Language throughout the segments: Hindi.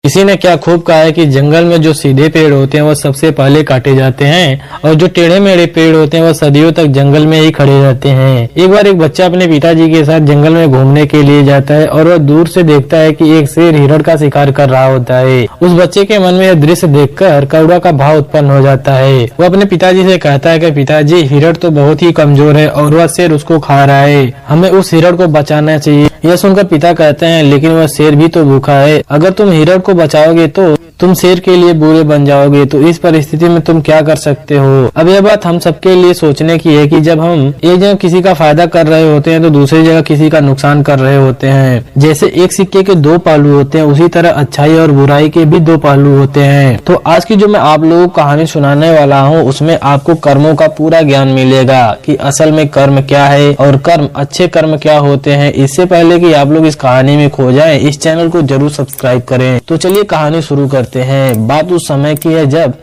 किसी ने क्या खूब कहा है कि जंगल में जो सीधे पेड़ होते हैं वो सबसे पहले काटे जाते हैं और जो टेढ़े मेढ़े पेड़ होते हैं वो सदियों तक जंगल में ही खड़े रहते हैं। एक बार एक बच्चा अपने पिताजी के साथ जंगल में घूमने के लिए जाता है और वह दूर से देखता है कि एक शेर हिरण का शिकार कर रहा होता है। उस बच्चे के मन में यह दृश्य देखकर करुणा का भाव उत्पन्न हो जाता है। वो अपने पिताजी से कहता है कि पिताजी, हिरण तो बहुत ही कमजोर है और वह शेर उसको खा रहा है, हमें उस हिरण को बचाना चाहिए। यह सुनकर पिता कहते हैं, लेकिन वह शेर भी तो भूखा है, अगर तुम हिरण को बचाओगे तो तुम शेर के लिए बुरे बन जाओगे, तो इस परिस्थिति में तुम क्या कर सकते हो। अब यह बात हम सबके लिए सोचने की है कि जब हम एक जगह किसी का फायदा कर रहे होते हैं तो दूसरी जगह किसी का नुकसान कर रहे होते हैं। जैसे एक सिक्के के दो पहलू होते हैं, उसी तरह अच्छाई और बुराई के भी दो पहलू होते हैं। तो आज की जो मैं आप लोगों को कहानी सुनाने वाला हूँ उसमें आपको कर्मों का पूरा ज्ञान मिलेगा कि असल में कर्म क्या है और कर्म अच्छे कर्म क्या होते हैं। इससे पहले कि आप लोग इस कहानी में खो जाएं, इस चैनल को जरूर सब्सक्राइब करें। तो चलिए कहानी शुरू करते हैं। बात उस समय की है जब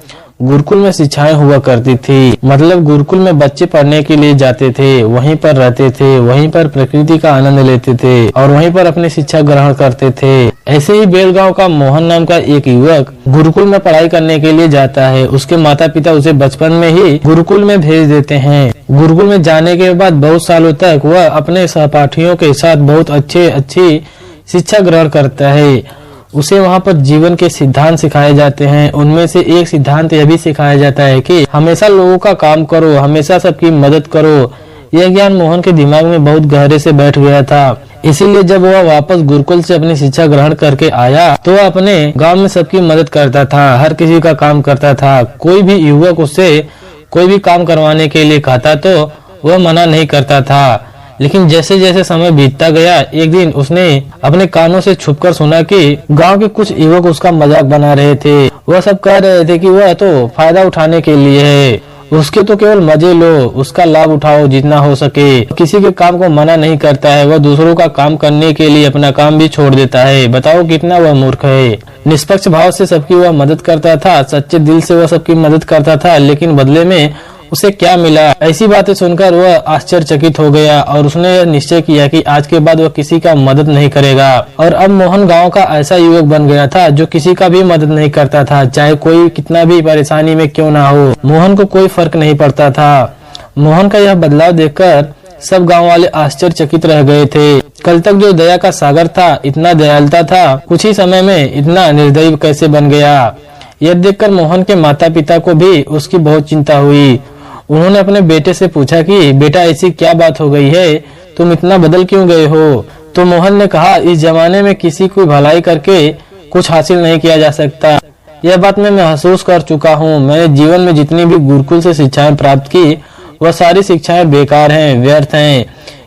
गुरुकुल में शिक्षाएं हुआ करती थी। मतलब गुरुकुल में बच्चे पढ़ने के लिए जाते थे, वहीं पर रहते थे, वहीं पर प्रकृति का आनंद लेते थे और वहीं पर अपनी शिक्षा ग्रहण करते थे। ऐसे ही बेलगांव का मोहन नाम का एक युवक गुरुकुल में पढ़ाई करने के लिए जाता है। उसके माता पिता उसे बचपन में ही गुरुकुल में भेज देते हैं। गुरुकुल में जाने के बाद बहुत सालों तक वह अपने सहपाठियों के साथ बहुत अच्छी शिक्षा ग्रहण करता है। उसे वहाँ पर जीवन के सिद्धांत सिखाए जाते हैं। उनमें से एक सिद्धांत यह भी सिखाया जाता है कि हमेशा लोगों का काम करो, हमेशा सबकी मदद करो। यह ज्ञान मोहन के दिमाग में बहुत गहरे से बैठ गया था। इसीलिए जब वह वापस गुरुकुल से अपनी शिक्षा ग्रहण करके आया तो वह अपने गांव में सबकी मदद करता था, हर किसी का काम करता था। कोई भी युवक उससे कोई भी काम करवाने के लिए कहता तो वह मना नहीं करता था। लेकिन जैसे जैसे समय बीतता गया, एक दिन उसने अपने कानों से छुपकर सुना कि गांव के कुछ युवक उसका मजाक बना रहे थे। वह सब कह रहे थे कि वह तो फायदा उठाने के लिए है, उसके तो केवल मजे लो, उसका लाभ उठाओ जितना हो सके। किसी के काम को मना नहीं करता है, वह दूसरों का काम करने के लिए अपना काम भी छोड़ देता है। बताओ कितना वह मूर्ख है। निष्पक्ष भाव से सबकी वह मदद करता था, सच्चे दिल से वह सबकी मदद करता था, लेकिन बदले में उसे क्या मिला। ऐसी बातें सुनकर वह आश्चर्यचकित हो गया और उसने यह निश्चय किया कि आज के बाद वह किसी का मदद नहीं करेगा। और अब मोहन गांव का ऐसा युवक बन गया था जो किसी का भी मदद नहीं करता था, चाहे कोई कितना भी परेशानी में क्यों ना हो। मोहन को कोई फर्क नहीं पड़ता था। मोहन का यह बदलाव देखकर सब गाँव वाले आश्चर्यचकित रह गए थे। कल तक जो दया का सागर था, इतना दयालुता था, कुछ ही समय में इतना निर्दयी कैसे बन गया। यह देखकर मोहन के माता पिता को भी उसकी बहुत चिंता हुई। उन्होंने अपने बेटे से पूछा कि बेटा ऐसी क्या बात हो गई है, तुम इतना बदल क्यों गए हो। तो मोहन ने कहा, इस जमाने में किसी की भलाई करके कुछ हासिल नहीं किया जा सकता। यह बात मैं महसूस कर चुका हूँ। मैंने जीवन में जितनी भी गुरुकुल से शिक्षाएं प्राप्त की वह सारी शिक्षाएं बेकार हैं, व्यर्थ हैं,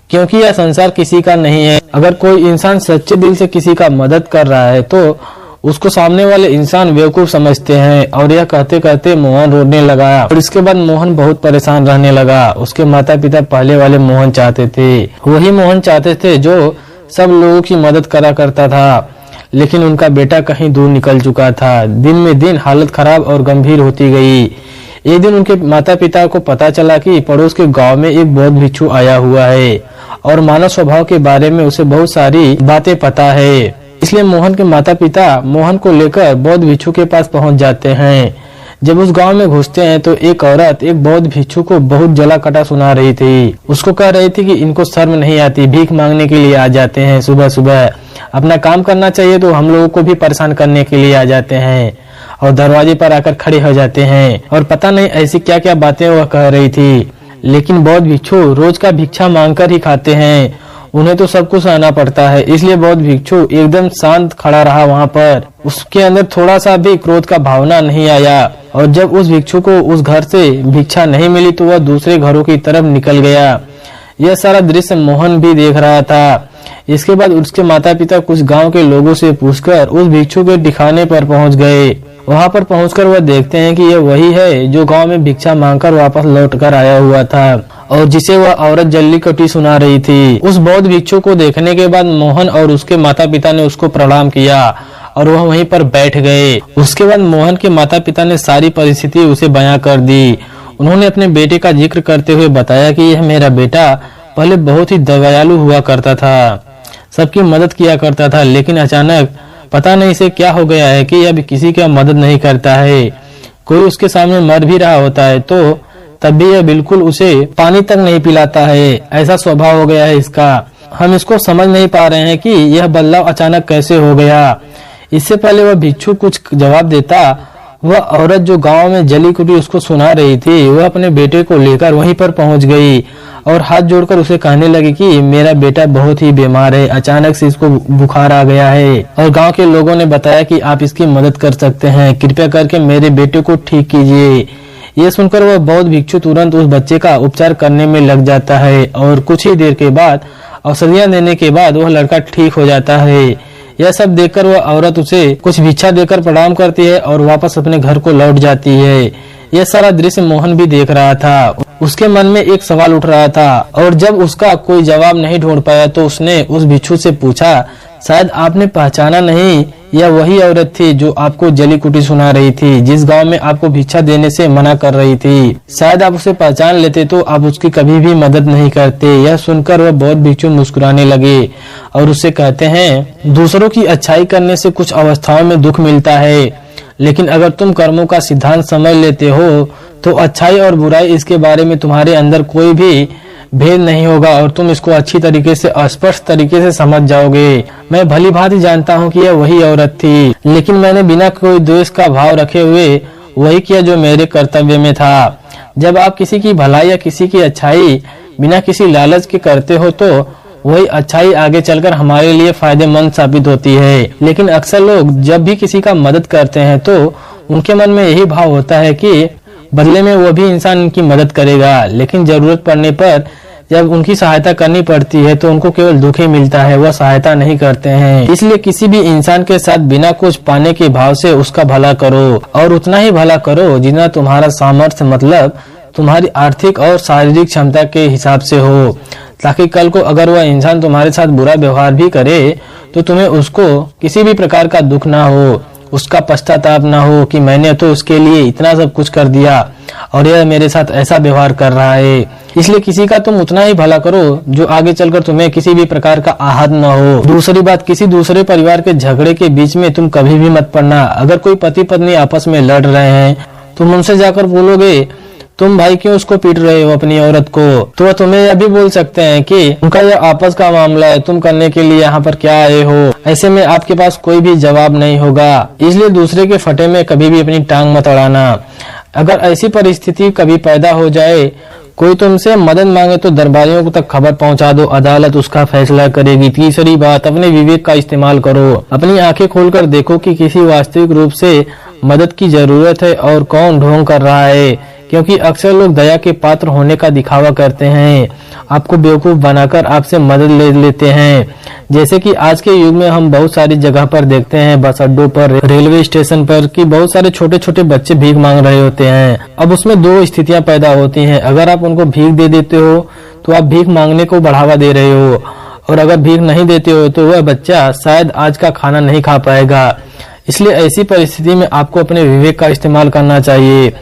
क्योंकि यह संसार किसी का नहीं है। अगर कोई इंसान सच्चे दिल से किसी का मदद कर रहा है तो उसको सामने वाले इंसान बेवकूफ समझते हैं। और यह कहते कहते मोहन रोने लगा और इसके बाद मोहन बहुत परेशान रहने लगा। उसके माता पिता पहले वाले मोहन चाहते थे, वही मोहन चाहते थे जो सब लोगों की मदद करा करता था, लेकिन उनका बेटा कहीं दूर निकल चुका था। दिन में दिन हालत खराब और गंभीर होती गई। एक दिन उनके माता पिता को पता चला कि पड़ोस के गाँव में एक बौद्ध भिक्षु आया हुआ है और मानव स्वभाव के बारे में उसे बहुत सारी बातें पता है। इसलिए मोहन के माता पिता मोहन को लेकर बौद्ध भिक्षु के पास पहुंच जाते हैं। जब उस गांव में घुसते हैं तो एक औरत एक बौद्ध भिक्षु को बहुत जला कटा सुना रही थी। उसको कह रही थी कि इनको शर्म नहीं आती, भीख मांगने के लिए आ जाते हैं सुबह सुबह, अपना काम करना चाहिए तो हम लोगों को भी परेशान करने के लिए आ जाते हैं और दरवाजे पर आकर खड़े हो जाते हैं। और पता नहीं ऐसी क्या क्या बातें वह कह रही थी। लेकिन बौद्ध भिक्षु रोज का भिक्षा मांग कर ही खाते हैं, उन्हें तो सब कुछ सहना पड़ता है। इसलिए बौद्ध भिक्षु एकदम शांत खड़ा रहा वहाँ पर। उसके अंदर थोड़ा सा भी क्रोध का भावना नहीं आया। और जब उस भिक्षु को उस घर से भिक्षा नहीं मिली तो वह दूसरे घरों की तरफ निकल गया। यह सारा दृश्य मोहन भी देख रहा था। इसके बाद उसके माता पिता कुछ गांव के लोगों से पूछकर उस भिक्षु के ठिकाने पर पहुंच गए। वहां पर पहुंचकर वह देखते हैं कि यह वही है जो गांव में भिक्षा मांगकर वापस लौट कर आया हुआ था और जिसे वह औरत जल्ली कटी सुना रही थी। उस बौद्ध भिक्षु को देखने के बाद मोहन और उसके माता पिता ने उसको प्रणाम किया और वह वहीं पर बैठ गए। उसके बाद मोहन के माता पिता ने सारी परिस्थिति उसे बयां कर दी। उन्होंने अपने बेटे का जिक्र करते हुए बताया कि यह मेरा बेटा पहले बहुत ही दयालु हुआ करता था, सबकी मदद किया करता था, लेकिन अचानक पता नहीं इसे क्या हो गया है कि अब किसी की मदद नहीं करता है। कोई उसके सामने मर भी रहा होता है तो तब भी यह बिल्कुल उसे पानी तक नहीं पिलाता है। ऐसा स्वभाव हो गया है इसका। हम इसको समझ नहीं पा रहे हैं कि यह बदलाव अचानक कैसे हो गया। इससे पहले वह भिक्षु कुछ जवाब देता, वह औरत जो गांव में जली कुटी उसको सुना रही थी, वह अपने बेटे को लेकर वहीं पर पहुंच गई और हाथ जोड़कर उसे कहने लगी कि मेरा बेटा बहुत ही बीमार है, अचानक से इसको बुखार आ गया है और गांव के लोगों ने बताया कि आप इसकी मदद कर सकते हैं, कृपया करके मेरे बेटे को ठीक कीजिए। ये सुनकर वह बौद्ध भिक्षु तुरंत उस बच्चे का उपचार करने में लग जाता है और कुछ ही देर के बाद औषधियां देने के बाद वह लड़का ठीक हो जाता है। यह सब देखकर वह औरत उसे कुछ भिक्षा देकर प्रणाम करती है और वापस अपने घर को लौट जाती है। यह सारा दृश्य मोहन भी देख रहा था। उसके मन में एक सवाल उठ रहा था और जब उसका कोई जवाब नहीं ढूंढ पाया तो उसने उस भिक्षु से पूछा, शायद आपने पहचाना नहीं, यह वही औरत थी जो आपको जली कुटी सुना रही थी, जिस गांव में आपको भिक्षा देने से मना कर रही थी। शायद आप उसे पहचान लेते तो आप उसकी कभी भी मदद नहीं करते। यह सुनकर वह बौद्ध भिक्षु मुस्कुराने लगे और उससे कहते हैं, दूसरों की अच्छाई करने से कुछ अवस्थाओं में दुख मिलता है, लेकिन अगर तुम कर्मों का सिद्धांत समझ लेते हो तो अच्छाई और बुराई इसके बारे में तुम्हारे अंदर कोई भी भेद नहीं होगा और तुम इसको अच्छी तरीके से स्पष्ट तरीके से समझ जाओगे। मैं भली भांति जानता हूँ कि यह वही औरत थी, लेकिन मैंने बिना कोई द्वेष का भाव रखे हुए वही किया जो मेरे कर्तव्य में था। जब आप किसी की भलाई या किसी की अच्छाई बिना किसी लालच के करते हो तो वही अच्छाई आगे चलकर हमारे लिए फायदेमंद साबित होती है। लेकिन अक्सर लोग जब भी किसी का मदद करते हैं तो उनके मन में यही भाव होता है कि बदले में वो भी इंसान उनकी मदद करेगा, लेकिन जरूरत पड़ने पर जब उनकी सहायता करनी पड़ती है तो उनको केवल दुख ही मिलता है, वह सहायता नहीं करते हैं। इसलिए किसी भी इंसान के साथ बिना कुछ पाने के भाव से उसका भला करो और उतना ही भला करो जितना तुम्हारा सामर्थ्य मतलब तुम्हारी आर्थिक और शारीरिक क्षमता के हिसाब से हो, ताकि कल को अगर वह इंसान तुम्हारे साथ बुरा व्यवहार भी करे तो तुम्हें उसको किसी भी प्रकार का दुख ना हो, उसका पश्चाताप ना हो कि मैंने तो उसके लिए इतना सब कुछ कर दिया और यह मेरे साथ ऐसा व्यवहार कर रहा है। इसलिए किसी का तुम उतना ही भला करो जो आगे चलकर तुम्हें किसी भी प्रकार का आहत न हो। दूसरी बात, किसी दूसरे परिवार के झगड़े के बीच में तुम कभी भी मत पड़ना। अगर कोई पति पत्नी आपस में लड़ रहे हैं तुम उनसे जाकर बोलोगे, तुम भाई क्यों उसको पीट रहे हो अपनी औरत को, तो तुम्हें यह भी बोल सकते हैं कि उनका यह आपस का मामला है, तुम करने के लिए यहाँ पर क्या आए हो। ऐसे में आपके पास कोई भी जवाब नहीं होगा। इसलिए दूसरे के फटे में कभी भी अपनी टांग मत अड़ाना। अगर ऐसी परिस्थिति कभी पैदा हो जाए, कोई तुमसे मदद मांगे तो दरबारियों तक खबर पहुंचा दो, अदालत उसका फैसला करेगी। तीसरी बात, अपने विवेक का इस्तेमाल करो। अपनी आंखें खोलकर देखो कि किसी वास्तविक रूप से मदद की जरूरत है और कौन ढोंग कर रहा है, क्योंकि अक्सर लोग दया के पात्र होने का दिखावा करते हैं, आपको बेवकूफ बनाकर आपसे मदद ले लेते हैं। जैसे कि आज के युग में हम बहुत सारी जगह पर देखते हैं, बस अड्डों पर, रेलवे स्टेशन पर, कि बहुत सारे छोटे छोटे बच्चे भीख मांग रहे होते हैं। अब उसमें दो स्थितियां पैदा होती हैं। अगर आप उनको भीख दे देते हो तो आप भीख मांगने को बढ़ावा दे रहे हो, और अगर भीख नहीं देते हो तो वह बच्चा शायद आज का खाना नहीं खा पाएगा। इसलिए ऐसी परिस्थिति में आपको अपने विवेक का इस्तेमाल करना चाहिए।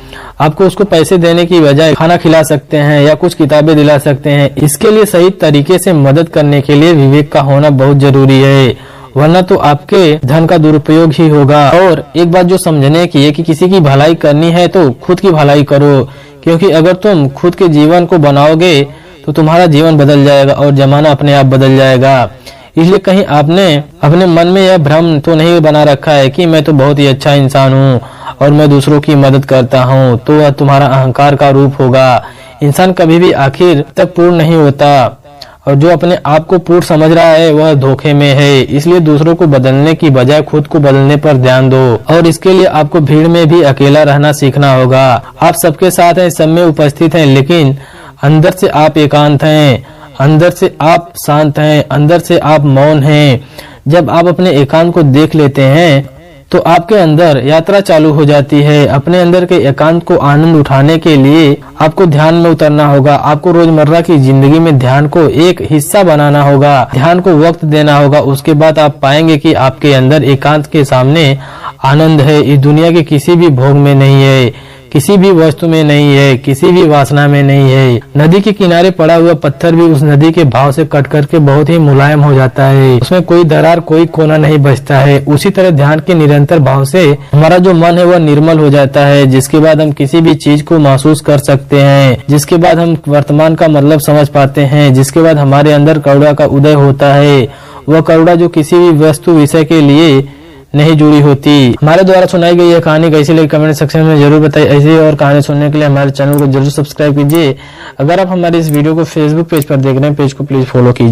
आपको उसको पैसे देने की बजाय खाना खिला सकते हैं या कुछ किताबें दिला सकते हैं। इसके लिए सही तरीके से मदद करने के लिए विवेक का होना बहुत जरूरी है, वरना तो आपके धन का दुरुपयोग ही होगा। और एक बात जो समझने की है कि किसी की भलाई करनी है तो खुद की भलाई करो, क्योंकि अगर तुम खुद के जीवन को बनाओगे तो तुम्हारा जीवन बदल जाएगा और जमाना अपने आप बदल जाएगा। इसलिए कहीं आपने अपने मन में यह भ्रम तो नहीं बना रखा है कि मैं तो बहुत ही अच्छा इंसान हूँ और मैं दूसरों की मदद करता हूँ, तो वह तुम्हारा अहंकार का रूप होगा। इंसान कभी भी आखिर तक पूर्ण नहीं होता, और जो अपने आप को पूर्ण समझ रहा है वह धोखे में है। इसलिए दूसरों को बदलने की बजाय खुद को बदलने पर ध्यान दो, और इसके लिए आपको भीड़ में भी अकेला रहना सीखना होगा। आप सबके साथ हैं, सब में उपस्थित हैं, लेकिन अंदर से आप एकांत हैं, अंदर से आप शांत हैं, अंदर से आप मौन हैं। जब आप अपने एकांत को देख लेते हैं तो आपके अंदर यात्रा चालू हो जाती है। अपने अंदर के एकांत को आनंद उठाने के लिए आपको ध्यान में उतरना होगा। आपको रोजमर्रा की जिंदगी में ध्यान को एक हिस्सा बनाना होगा, ध्यान को वक्त देना होगा। उसके बाद आप पाएंगे कि आपके अंदर एकांत के सामने आनंद है, इस दुनिया के किसी भी भोग में नहीं है। किसी भी वस्तु में नहीं है, किसी भी वासना में नहीं है। नदी के किनारे पड़ा हुआ पत्थर भी उस नदी के भाव से कट करके बहुत ही मुलायम हो जाता है, उसमें कोई दरार, कोई कोना नहीं बचता है। उसी तरह ध्यान के निरंतर भाव से हमारा जो मन है वह निर्मल हो जाता है, जिसके बाद हम किसी भी चीज को महसूस कर सकते हैं, जिसके बाद हम वर्तमान का मतलब समझ पाते हैं, जिसके बाद हमारे अंदर करुणा का उदय होता है। वह करुणा जो किसी भी वस्तु विषय के लिए नहीं जुड़ी होती। हमारे द्वारा सुनाई गई यह कहानी कैसी लगी कमेंट सेक्शन में जरूर बताइए। ऐसी और कहानी सुनने के लिए हमारे चैनल को जरूर सब्सक्राइब कीजिए। अगर आप हमारे इस वीडियो को फेसबुक पेज पर देख रहे हैं, पेज को प्लीज फॉलो कीजिए।